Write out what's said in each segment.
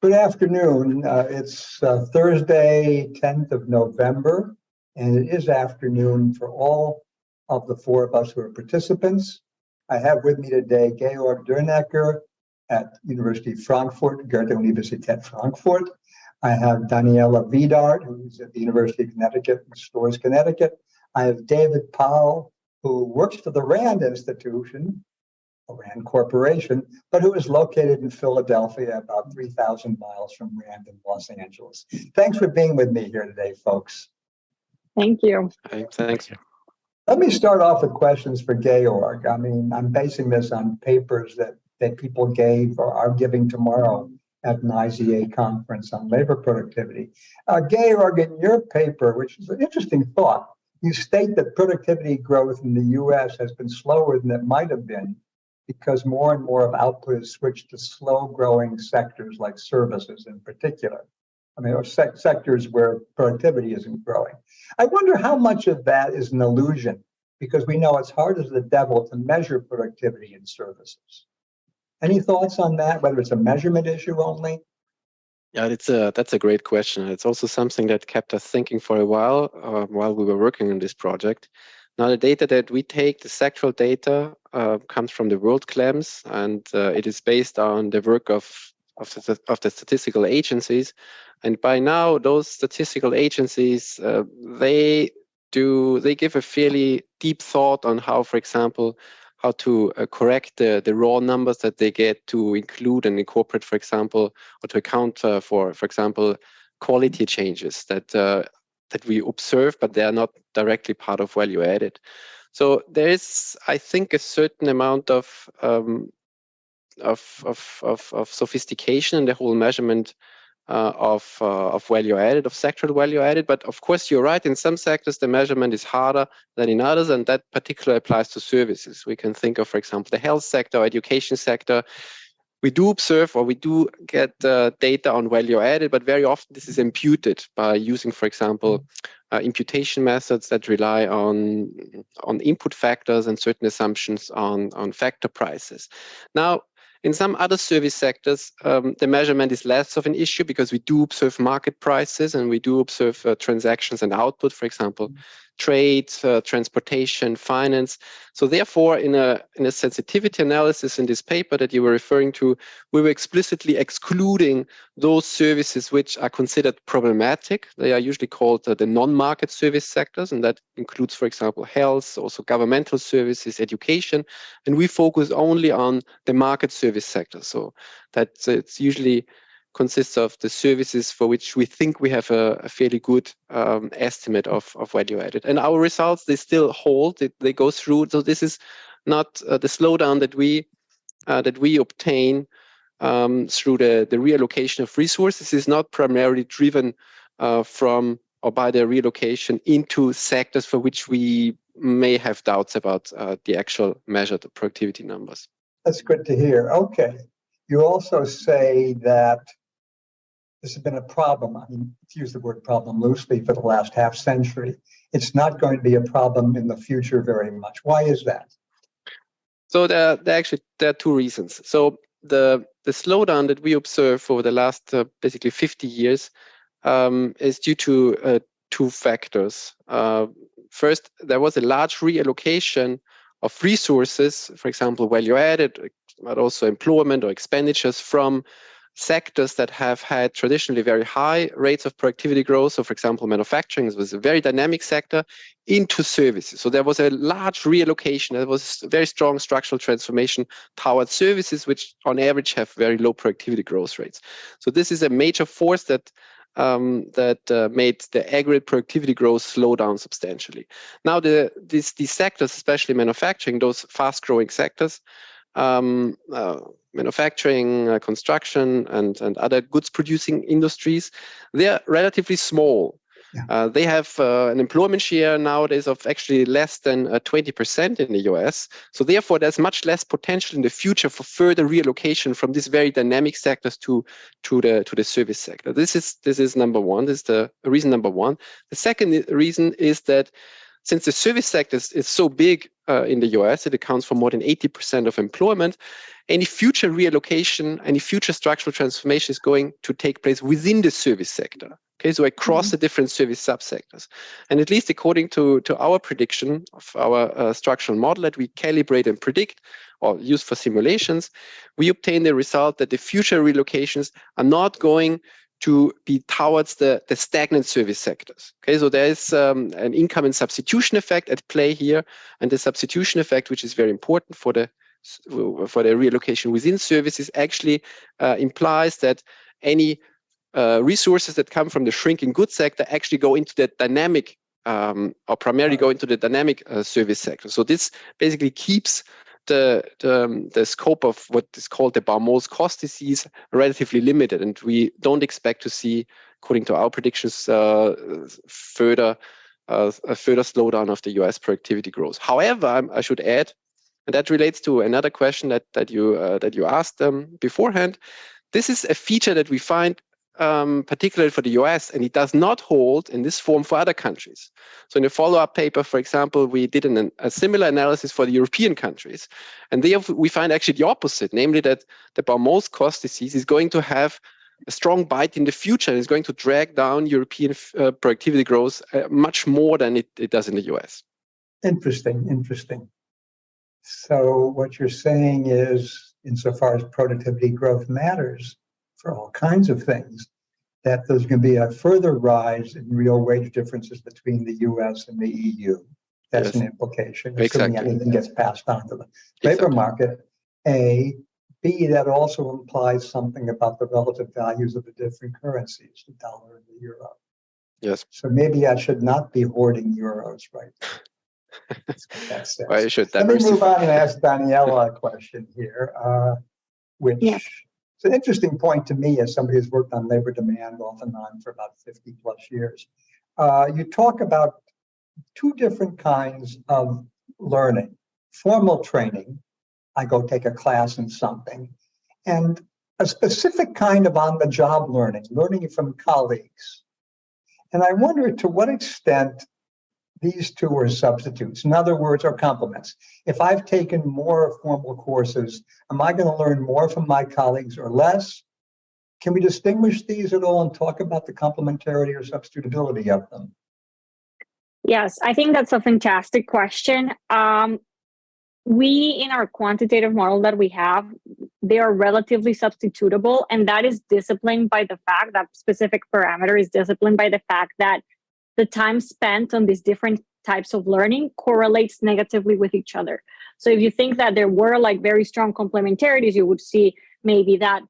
Good afternoon. It's Thursday, 10th of November, and it is afternoon for all of the four of us who are participants. I have with me today Georg Dürnecker at University of Frankfurt, Goethe Universität Frankfurt. I have Daniela Vidart, who's at the University of Connecticut in Storrs, Connecticut. I have David Powell, who works for the RAND Institution, RAND Corporation, but who is located in Philadelphia, about 3,000 miles from RAND in Los Angeles. Thanks for being with me here today, folks. Thank you. Thanks. Let me start off with questions for Georg. I mean, I'm basing this on papers that people gave or are giving tomorrow at an IZA conference on labor productivity. Georg, in your paper, which is an interesting thought, you state that productivity growth in the US has been slower than it might have been because more and more of output is switched to slow-growing sectors like services in particular. I mean, or sectors where productivity isn't growing. I wonder how much of that is an illusion, because we know it's hard as the devil to measure productivity in services. Any thoughts on that, whether it's a measurement issue only? Yeah, that's a great question. It's also something that kept us thinking for a while we were working on this project. Now, the data that we take, the sectoral data, comes from the World Claims, and it is based on the work of the statistical agencies. And by now, those statistical agencies, they give a fairly deep thought on how, for example, how to correct the raw numbers that they get to include and incorporate, for example, or to account for example, quality changes that we observe, but they are not directly part of value added. So there is, I think, a certain amount of sophistication in the whole measurement of value added, of sectoral value added. But of course, you're right. In some sectors, the measurement is harder than in others, and that particularly applies to services. We can think of, for example, the health sector, or education sector. We do observe, or we do get data on value added, but very often this is imputed by using, for example, imputation methods that rely on input factors and certain assumptions on factor prices. Now, in some other service sectors, the measurement is less of an issue because we do observe market prices and we do observe transactions and output, for example, trade, transportation, finance. So therefore, in a sensitivity analysis in this paper that you were referring to, we were explicitly excluding those services which are considered problematic. They are usually called the non-market service sectors, and that includes, for example, health, also governmental services, education, and we focus only on the market service sector. So that it's usually consists of the services for which we think we have a fairly good estimate of value added. And our results, they still hold, they go through. So this is not the slowdown that we obtain through the reallocation of resources is not primarily driven from or by the reallocation into sectors for which we may have doubts about the actual measured productivity numbers. That's good to hear. Okay. You also say that this has been a problem. I mean, let's use the word problem loosely for the last half century. It's not going to be a problem in the future very much. Why is that? So there are two reasons. So the slowdown that we observe over the last basically 50 years is due to two factors. First, there was a large reallocation of resources, for example, value added, but also employment or expenditures from sectors that have had traditionally very high rates of productivity growth. So, for example, manufacturing was a very dynamic sector into services. So there was a large reallocation. There was a very strong structural transformation towards services, which on average have very low productivity growth rates. So this is a major force that made the aggregate productivity growth slow down substantially. Now, these sectors, especially manufacturing, those fast-growing sectors, manufacturing, construction, and other goods-producing industries, they're relatively small. Yeah. They have an employment share nowadays of actually less than 20% in the US. So therefore, there's much less potential in the future for further reallocation from these very dynamic sectors to the service sector. This is number one. This is the reason number one. The second reason is that since the service sector is so big in the US, it accounts for more than 80% of employment, any future reallocation, any future structural transformation is going to take place within the service sector. Okay, so across the different service subsectors. And at least according to our prediction of our structural model that we calibrate and predict or use for simulations, we obtain the result that the future relocations are not going to be towards the stagnant service sectors. Okay, so there is an income and substitution effect at play here, and the substitution effect, which is very important for the relocation within services, actually implies that any resources that come from the shrinking goods sector actually go into the dynamic or primarily go into the dynamic service sector. So this basically keeps the scope of what is called the Baumol's cost disease relatively limited, and we don't expect to see, according to our predictions, a further slowdown of the US productivity growth. However, I should add, and that relates to another question that you asked beforehand. This is a feature that we find particularly for the US, and it does not hold in this form for other countries. So in a follow-up paper, for example, we did a similar analysis for the European countries. And there we find actually the opposite, namely that the Baumol's cost disease is going to have a strong bite in the future and is going to drag down European productivity growth much more than it does in the US. Interesting. So what you're saying is, insofar as productivity growth matters for all kinds of things, that there's going to be a further rise in real wage differences between the US and the EU. That's an implication, assuming anything gets passed on to the labor market. A. B, that also implies something about the relative values of the different currencies, the dollar and the euro. Yes. So maybe I should not be hoarding euros right now. Well, you should Let me move on and ask Daniela a question here, which is an interesting point to me as somebody who's worked on labor demand off and on for about 50 plus years. You talk about two different kinds of learning: formal training, I go take a class in something, and a specific kind of on-the-job learning from colleagues. And I wonder to what extent these two are substitutes, in other words, are complements. If I've taken more formal courses, am I going to learn more from my colleagues or less? Can we distinguish these at all and talk about the complementarity or substitutability of them? Yes, I think that's a fantastic question. We, in our quantitative model that we have, they are relatively substitutable, and that is disciplined by the fact that specific parameter is disciplined by the fact that the time spent on these different types of learning correlates negatively with each other. So if you think that there were like very strong complementarities, you would see maybe that,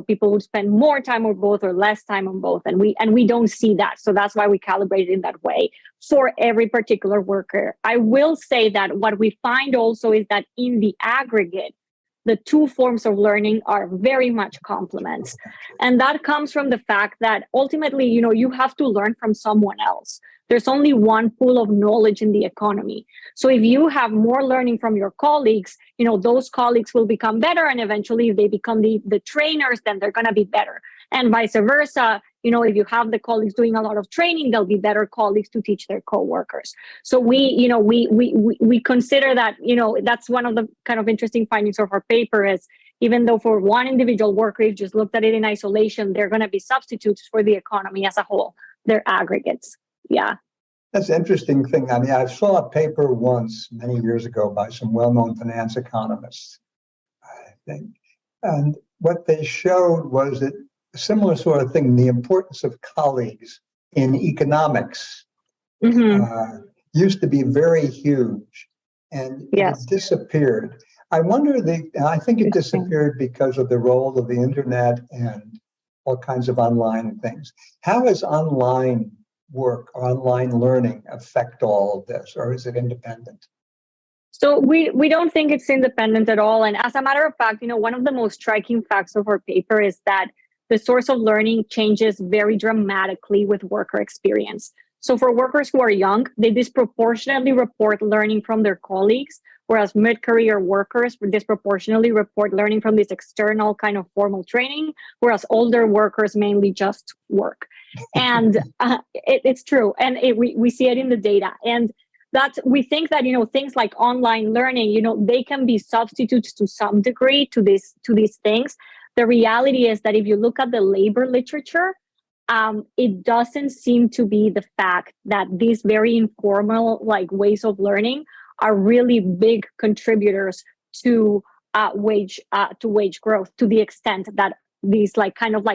people would spend more time on both or less time on both. And we don't see that. So that's why we calibrate it in that way for every particular worker. I will say that what we find also is that in the aggregate, the two forms of learning are very much complements. And that comes from the fact that ultimately, you have to learn from someone else. There's only one pool of knowledge in the economy. So if you have more learning from your colleagues, those colleagues will become better. And eventually if they become the trainers, then they're going to be better. And vice versa. If you have the colleagues doing a lot of training, they'll be better colleagues to teach their coworkers. So we consider that, that's one of the kind of interesting findings of our paper is, even though for one individual worker, if you just looked at it in isolation, they're going to be substitutes for the economy as a whole. They're aggregates. Yeah. That's an interesting thing. I mean, I saw a paper once many years ago by some well-known finance economists, I think. And what they showed was that a similar sort of thing, the importance of colleagues in economics used to be very huge, and it disappeared. I wonder, I think it disappeared because of the role of the internet and all kinds of online things. How does online work or online learning affect all of this, or is it independent? So we don't think it's independent at all. And as a matter of fact, one of the most striking facts of our paper is that the source of learning changes very dramatically with worker experience. So for workers who are young, they disproportionately report learning from their colleagues, whereas mid-career workers disproportionately report learning from this external kind of formal training, whereas older workers mainly just work. And it's true. And we see it in the data. And we think that, things like online learning, they can be substitutes to some degree to these things. The reality is that if you look at the labor literature, it doesn't seem to be the fact that these very informal ways of learning are really big contributors to wage growth, to the extent that these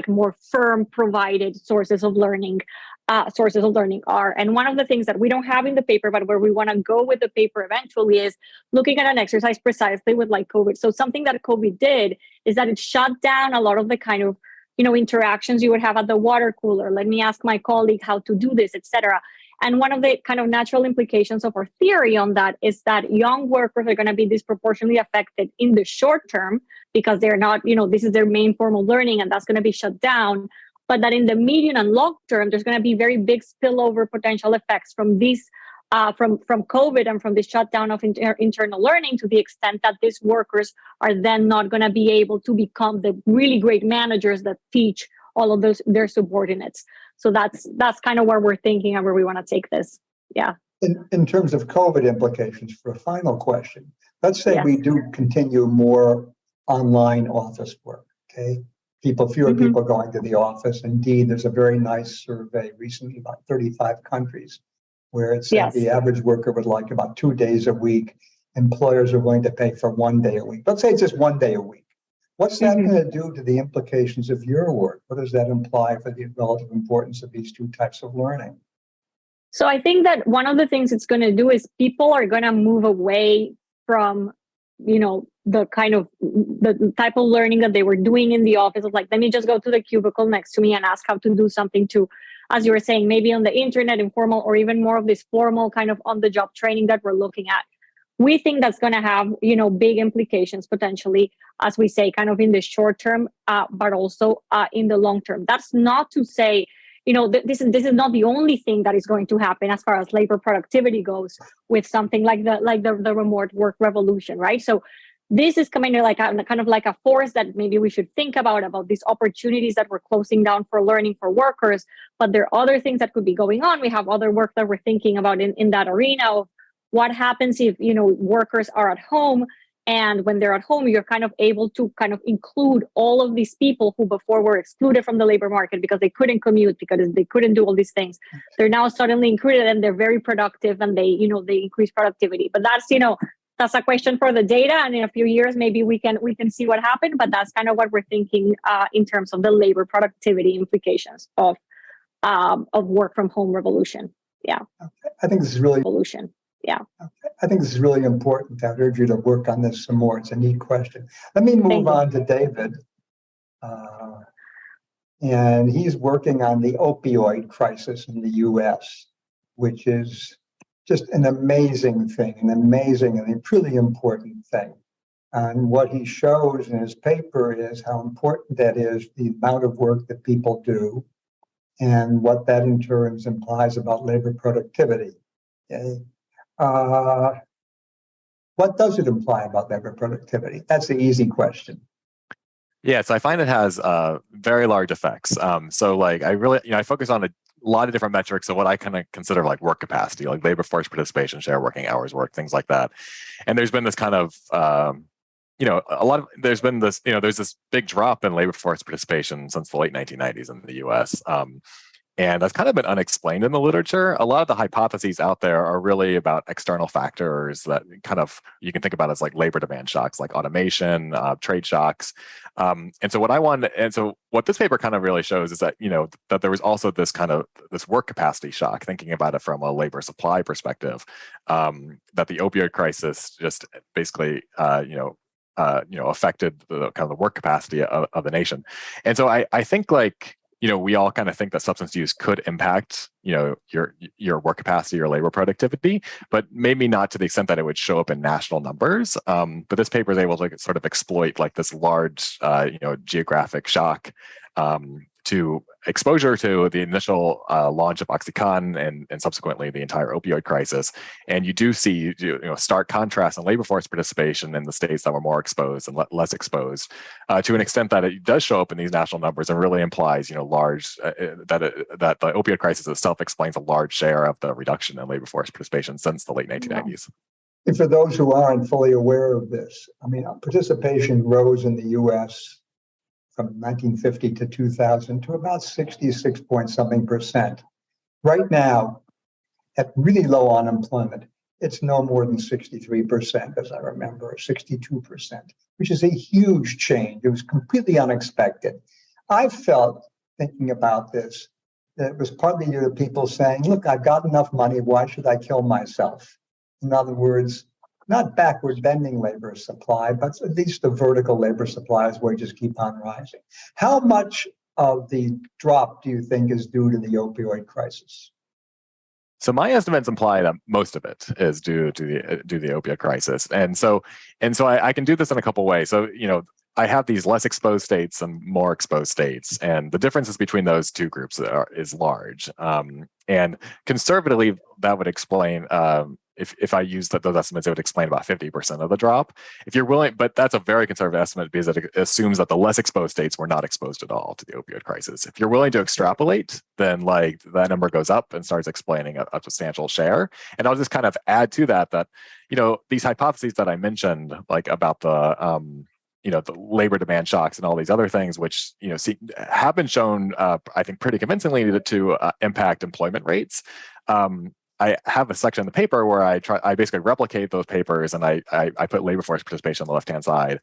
more firm provided sources of learning are. And one of the things that we don't have in the paper, but where we want to go with the paper eventually, is looking at an exercise precisely with COVID. So something that COVID did is that it shut down a lot of the kind of interactions you would have at the water cooler. Let me ask my colleague how to do this, etc. And one of the kind of natural implications of our theory on that is that young workers are going to be disproportionately affected in the short term because they're not, this is their main form of learning, and that's going to be shut down. But that in the medium and long term, there's going to be very big spillover potential effects from these, from COVID and from the shutdown of internal learning, to the extent that these workers are then not going to be able to become the really great managers that teach all of their subordinates. So that's kind of where we're thinking and where we want to take this. Yeah. In terms of COVID implications, for a final question, let's say we do continue more online office work, okay? Fewer people going to the office. Indeed, there's a very nice survey recently about 35 countries where it said the average worker would like about 2 days a week. Employers are going to pay for 1 day a week. Let's say it's just 1 day a week. What's that going to do to the implications of your work? What does that imply for the relative importance of these two types of learning? So I think that one of the things it's going to do is people are going to move away from, the kind of the type of learning that they were doing in the office of let me just go to the cubicle next to me and ask how to do something, to, as you were saying, maybe on the internet, informal, or even more of this formal kind of on-the-job training that we're looking at. We think that's going to have, big implications potentially, as we say, kind of in the short term, but also in the long term. That's not to say, this is not the only thing that is going to happen as far as labor productivity goes with something like the remote work revolution, right? So this is coming to kind of like a force that maybe we should think about these opportunities that we're closing down for learning for workers. But there are other things that could be going on. We have other work that we're thinking about in that arena of what happens if, workers are at home, and when they're at home, you're kind of able to kind of include all of these people who before were excluded from the labor market because they couldn't commute, because they couldn't do all these things. They're now suddenly included, and they're very productive, and they increase productivity. But that's a question for the data, and in a few years maybe we can see what happened. But that's kind of what we're thinking in terms of the labor productivity implications of work from home revolution. Yeah. Okay. I think this is really revolution. Yeah. Okay. I think this is really important. I'd urge you to work on this some more. It's a neat question. Let me move on to David. And he's working on the opioid crisis in the US, which is just an amazing thing, a truly important thing. And what he shows in his paper is how important that is, the amount of work that people do, and what that in turn implies about labor productivity. Okay? What does it imply about labor productivity? That's the easy question. Yeah, so I find it has very large effects. So I really, I focus on a lot of different metrics of what I kind of consider like work capacity, like labor force participation, share working hours work, things like that. And there's been this kind of, there's this big drop in labor force participation since the late 1990s in the US. And that's kind of been unexplained in the literature. A lot of the hypotheses out there are really about external factors that kind of you can think about as like labor demand shocks, like automation, trade shocks. And so what this paper kind of really shows is that, that there was also this work capacity shock, thinking about it from a labor supply perspective, that the opioid crisis just basically, affected the kind of the work capacity of the nation. And so I think we all kind of think that substance use could impact, your work capacity or labor productivity, but maybe not to the extent that it would show up in national numbers. But this paper is able to sort of exploit like this large, geographic shock to exposure to the initial launch of OxyContin and subsequently the entire opioid crisis. And you do see stark contrast in labor force participation in the states that were more exposed and less exposed, to an extent that it does show up in these national numbers and really implies large that the opioid crisis itself explains a large share of the reduction in labor force participation since the late 1990s. And for those who aren't fully aware of this, I mean, participation rose in the U.S. from 1950 to 2000 to about 66 point something percent. Right now, at really low unemployment, it's no more than 63%, as I remember, or 62%, which is a huge change. It was completely unexpected. I felt, thinking about this, that it was partly due to people saying, look, I've got enough money, why should I kill myself? In other words, not backward bending labor supply, but at least the vertical labor supply as wages keep on rising. How much of the drop do you think is due to the opioid crisis? So my estimates imply that most of it is due to the opioid crisis, and so I can do this in a couple ways. So I have these less exposed states and more exposed states, and the differences between those two groups is large. And conservatively, that would explain. If I use those estimates, it would explain about 50% of the drop. If you're willing, but that's a very conservative estimate because it assumes that the less exposed states were not exposed at all to the opioid crisis. If you're willing to extrapolate, then that number goes up and starts explaining a substantial share. And I'll just kind of add to that these hypotheses that I mentioned, like about the the labor demand shocks and all these other things, which have been shown, I think, pretty convincingly to impact employment rates. I have a section in the paper where I basically replicate those papers, and I put labor force participation on the left-hand side.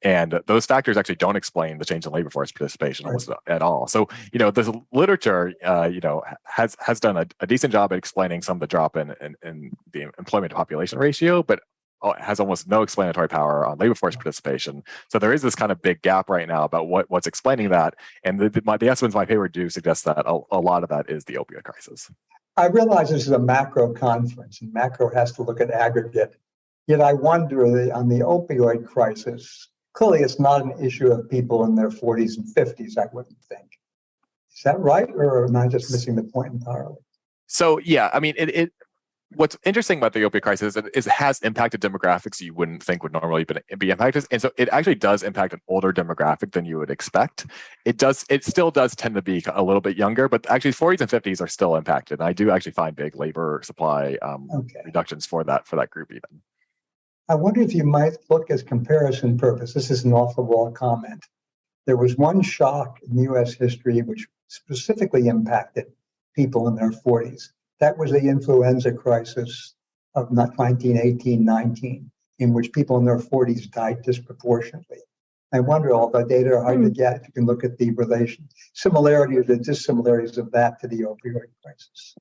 And those factors actually don't explain the change in labor force participation almost at all. So, this literature, has done a decent job at explaining some of the drop in the employment to population ratio, but has almost no explanatory power on labor force participation. So there is this kind of big gap right now about what's explaining that. And the estimates in my paper do suggest that a lot of that is the opioid crisis. I realize this is a macro conference, and macro has to look at aggregate. Yet I wonder on the opioid crisis, clearly it's not an issue of people in their 40s and 50s, I wouldn't think. Is that right? Or am I just missing the point entirely? So, yeah, I mean, what's interesting about the opioid crisis is it has impacted demographics you wouldn't think would normally be impacted. And so it actually does impact an older demographic than you would expect. It still does tend to be a little bit younger, but actually 40s and 50s are still impacted. And I do actually find big labor supply reductions for that group even. I wonder if you might look as comparison purpose. This is an off-the-wall comment. There was one shock in U.S. history which specifically impacted people in their 40s. That was the influenza crisis of 1918-19, in which people in their 40s died disproportionately. I wonder, all the data are hard to get, if you can look at the similarities or the dissimilarities of that to the opioid crisis.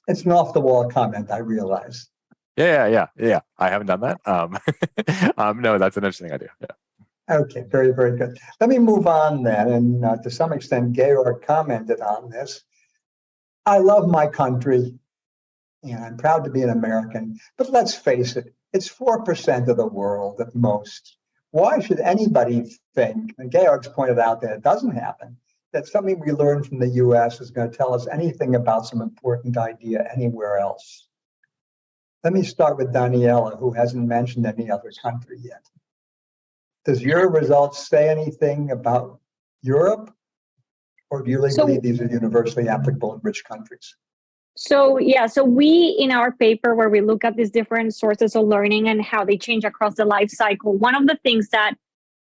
It's an off-the-wall comment, I realize. Yeah. I haven't done that. No, that's an interesting idea. Yeah. Okay, very, very good. Let me move on then, and to some extent, Georg commented on this. I love my country, and I'm proud to be an American, but let's face it, it's 4% of the world at most. Why should anybody think, and Georg's pointed out that it doesn't happen, that something we learned from the US is going to tell us anything about some important idea anywhere else? Let me start with Daniela, who hasn't mentioned any other country yet. Does your results say anything about Europe? Or do you really believe these are universally applicable in rich countries? So we, in our paper where we look at these different sources of learning and how they change across the life cycle, one of the things that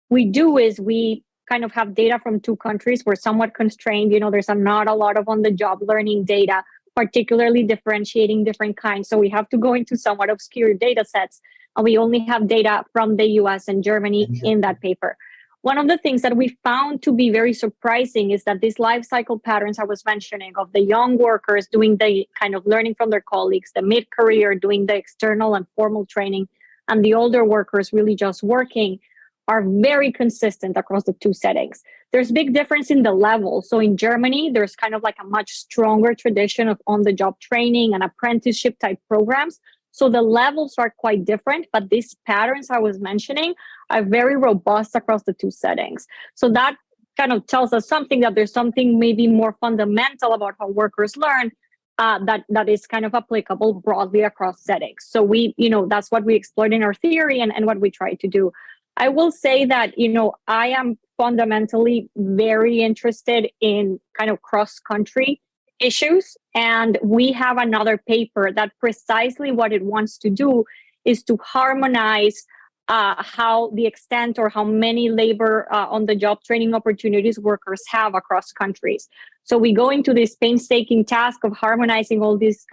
we do is we kind of have data from two countries. We're somewhat constrained. There's not a lot of on-the-job learning data, particularly differentiating different kinds. So we have to go into somewhat obscure data sets, and we only have data from the US and Germany in that paper. One of the things that we found to be very surprising is that these life cycle patterns I was mentioning of the young workers doing the kind of learning from their colleagues, the mid-career doing the external and formal training, and the older workers really just working, are very consistent across the two settings. There's big difference in the level. So in Germany, there's kind of like a much stronger tradition of on-the-job training and apprenticeship type programs. So the levels are quite different, but these patterns I was mentioning are very robust across the two settings. So that kind of tells us something, that there's something maybe more fundamental about how workers learn that is kind of applicable broadly across settings. So that's what we explored in our theory and what we try to do. I will say that, I am fundamentally very interested in kind of cross-country issues. And we have another paper that precisely what it wants to do is to harmonize how the extent or how many labor on-the-job training opportunities workers have across countries. So we go into this painstaking task of harmonizing all these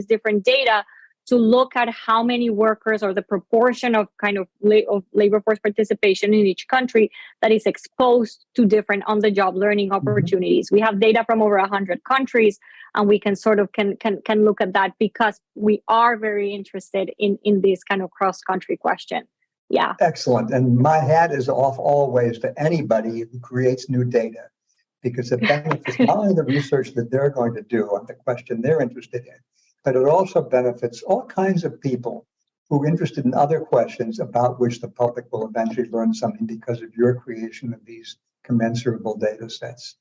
different data to look at how many workers or the proportion of of labor force participation in each country that is exposed to different on-the-job learning opportunities. We have data from over 100 countries, and we can can look at that because we are very interested in this kind of cross-country question. Yeah. Excellent. And my hat is off always to anybody who creates new data, because it benefits not only the research that they're going to do on the question they're interested in, but it also benefits all kinds of people who are interested in other questions about which the public will eventually learn something because of your creation of these commensurable data sets.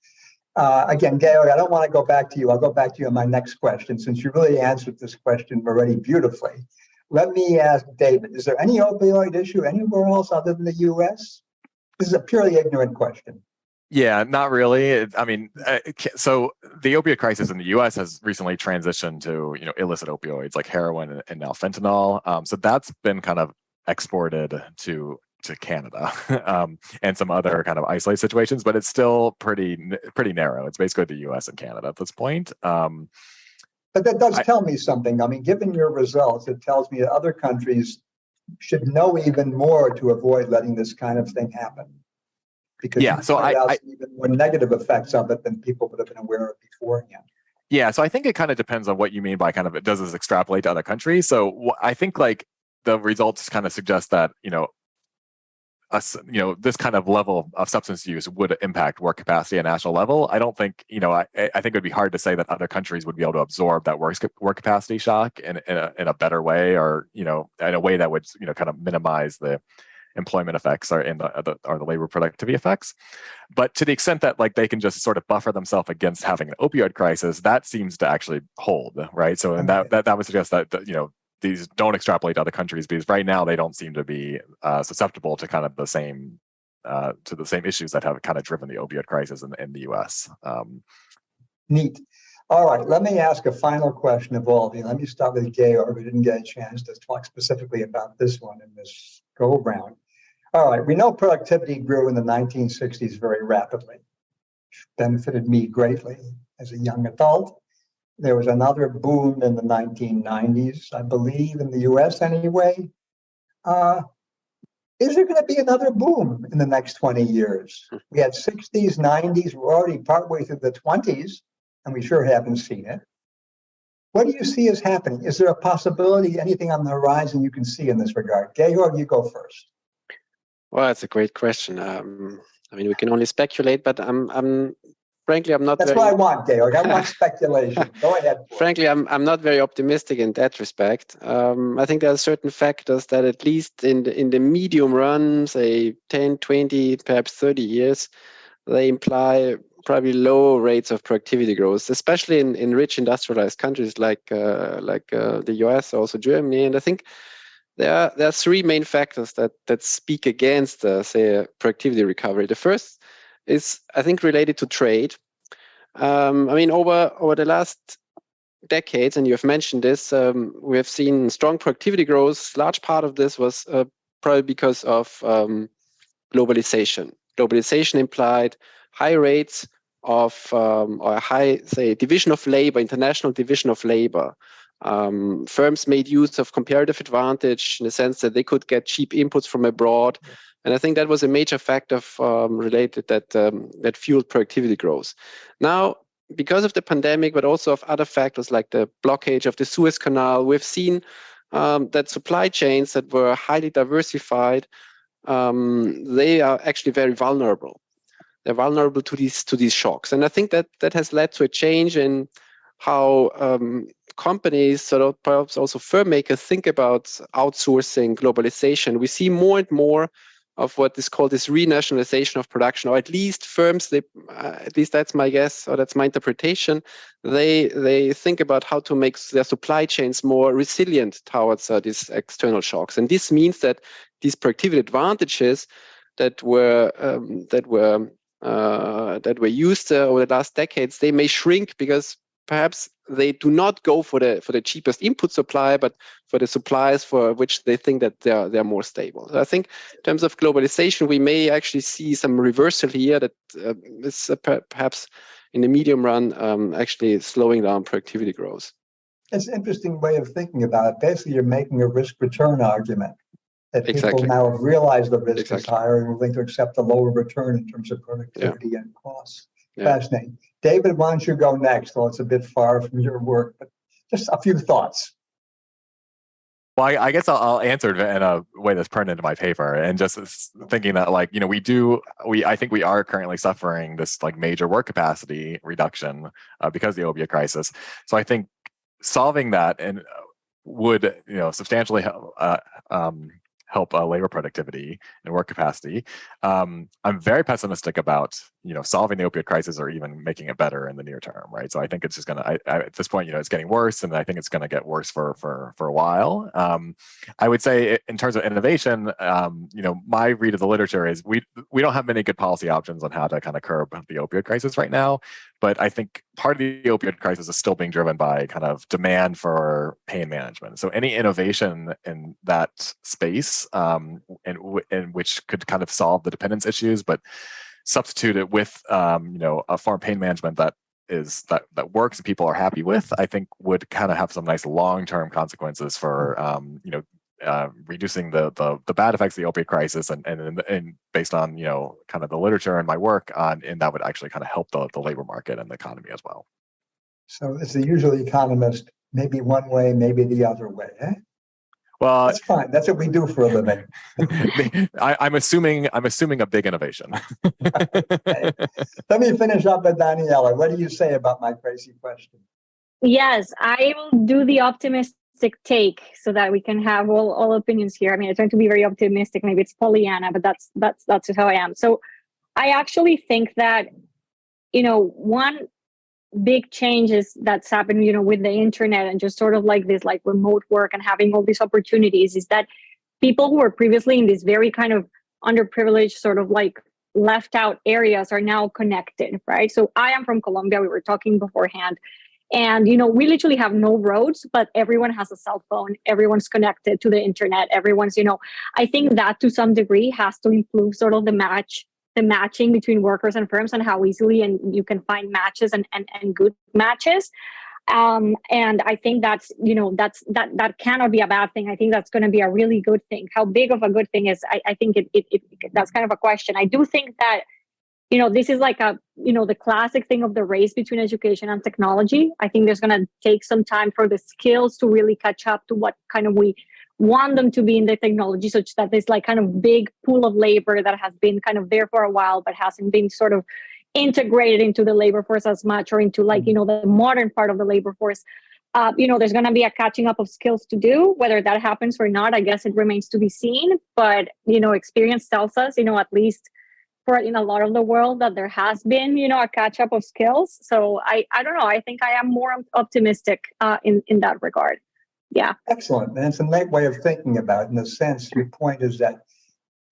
Again, Georg, I don't want to go back to you. I'll go back to you on my next question, since you really answered this question already beautifully. Let me ask David, is there any opioid issue anywhere else other than the US? This is a purely ignorant question. Yeah, not really. So the opioid crisis in the U.S. has recently transitioned to illicit opioids like heroin and now fentanyl. So that's been kind of exported to Canada and some other kind of isolated situations, but it's still pretty narrow. It's basically the U.S. and Canada at this point. But that does tell me something. I mean, given your results, it tells me that other countries should know even more to avoid letting this kind of thing happen. Because so I even more negative effects of it than people would have been aware of beforehand. Yeah, so I think it kind of depends on what you mean by does this extrapolate to other countries? So I think the results kind of suggest that this kind of level of substance use would impact work capacity at national level. I don't think I think it would be hard to say that other countries would be able to absorb that work capacity shock in a better way, or in a way that would kind of minimize the employment effects or the labor productivity effects. But to the extent that they can just sort of buffer themselves against having an opioid crisis, that seems to actually hold, right? So and that would suggest that these don't extrapolate to other countries, because right now they don't seem to be susceptible to kind of the same issues that have kind of driven the opioid crisis in the U.S. Neat. All right, let me ask a final question of all of you. Let me start with Georg. We didn't get a chance to talk specifically about this one in this go-around. All right, we know productivity grew in the 1960s very rapidly, which benefited me greatly as a young adult. There was another boom in the 1990s, I believe, in the US anyway. Is there going to be another boom in the next 20 years? We had 60s, 90s, we're already partway through the 20s, and we sure haven't seen it. What do you see as happening? Is there a possibility, anything on the horizon you can see in this regard? Georg, you go first. Well, that's a great question. We can only speculate, but frankly, I'm not. That's what I want, Georg. I want speculation. Go ahead. Frankly, I'm not very optimistic in that respect. I think there are certain factors that, at least in the medium run, say 10, 20, perhaps 30 years, they imply probably low rates of productivity growth, especially in rich industrialized countries like the US, also Germany. And I think there are three main factors that speak against, say, a productivity recovery. The first is, I think, related to trade. Over the last decades, and you have mentioned this, we have seen strong productivity growth. Large part of this was probably because of globalization. Globalization implied high rates of or high, say, division of labor, international division of labor. Firms made use of comparative advantage in the sense that they could get cheap inputs from abroad. And I think that was a major factor related that fueled productivity growth. Now, because of the pandemic, but also of other factors like the blockage of the Suez Canal, we've seen that supply chains that were highly diversified, they are actually very vulnerable. They're vulnerable to these shocks. And I think that has led to a change in how companies, sort of perhaps also firm makers, think about outsourcing, globalization. We see more and more of what is called this renationalization of production, or at least firms, at least that's my guess, or that's my interpretation, they think about how to make their supply chains more resilient towards these external shocks. And this means that these productivity advantages that were used over the last decades, they may shrink because perhaps they do not go for the cheapest input supply, but for the supplies for which they think that they're more stable. So I think in terms of globalization, we may actually see some reversal here that is perhaps in the medium run actually slowing down productivity growth. It's an interesting way of thinking about it. Basically, you're making a risk-return argument that people Exactly. now have realized the risk is Exactly. higher and are willing to accept a lower return in terms of productivity and costs. Yeah. Fascinating. David, why don't you go next? Well, it's a bit far from your work, but just a few thoughts. Well, I guess I'll answer it in a way that's pertinent to my paper, and just thinking that, like, I think we are currently suffering this like major work capacity reduction because of the opioid crisis. So I think solving that and would substantially help labor productivity and work capacity. I'm very pessimistic about solving the opioid crisis or even making it better in the near term, right? So I think it's just gonna at this point, it's getting worse, and I think it's gonna get worse for a while. I would say in terms of innovation, my read of the literature is we don't have many good policy options on how to kind of curb the opioid crisis right now. But I think part of the opioid crisis is still being driven by kind of demand for pain management. So any innovation in that space, and which could kind of solve the dependence issues, but substitute it with a form of pain management that works and people are happy with, I think would kind of have some nice long-term consequences for reducing the bad effects of the opioid crisis, and based on kind of the literature and my work on, and that would actually kind of help the labor market and the economy as well. So as the usual economist, maybe one way, maybe the other way, eh? Well, that's fine. That's what we do for a living. I'm assuming a big innovation. Okay. Let me finish up with Daniela. What do you say about my crazy question? Yes, I will do the optimistic take so that we can have all opinions here. I mean, I try to be very optimistic. Maybe it's Pollyanna, but that's just how I am. So I actually think that, one big changes that's happened, with the internet and just sort of like this, like remote work and having all these opportunities, is that people who were previously in these very kind of underprivileged, sort of like left out areas are now connected, right? So I am from Colombia. We were talking beforehand. And, we literally have no roads, but everyone has a cell phone. Everyone's connected to the internet. Everyone's, I think that to some degree has to improve sort of the matching between workers and firms, and how easily and you can find matches and good matches. And I think that's, that cannot be a bad thing. I think that's going to be a really good thing. How big of a good thing is, I think that's kind of a question. I do think that, this is like the classic thing of the race between education and technology. I think there's going to take some time for the skills to really catch up to what kind of we want them to be in the technology, such that this like kind of big pool of labor that has been kind of there for a while, but hasn't been sort of integrated into the labor force as much, or into like, the modern part of the labor force. There's going to be a catching up of skills to do. Whether that happens or not, I guess it remains to be seen. But, experience tells us, at least in a lot of the world, that there has been, a catch up of skills. So I don't know. I think I am more optimistic in that regard. Yeah. Excellent. And it's a neat way of thinking about it. In a sense, your point is that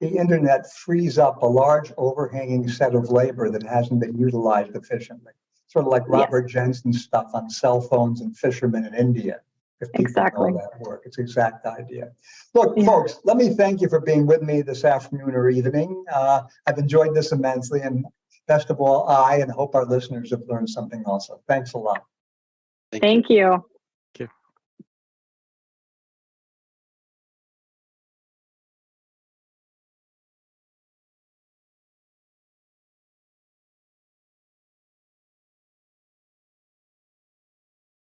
the internet frees up a large overhanging set of labor that hasn't been utilized efficiently. Sort of like Robert Jensen's stuff on cell phones and fishermen in India. If people know that work, it's the exact idea. Look, folks, let me thank you for being with me this afternoon or evening. I've enjoyed this immensely, and best of all, I and hope our listeners have learned something also. Thanks a lot. Thank you.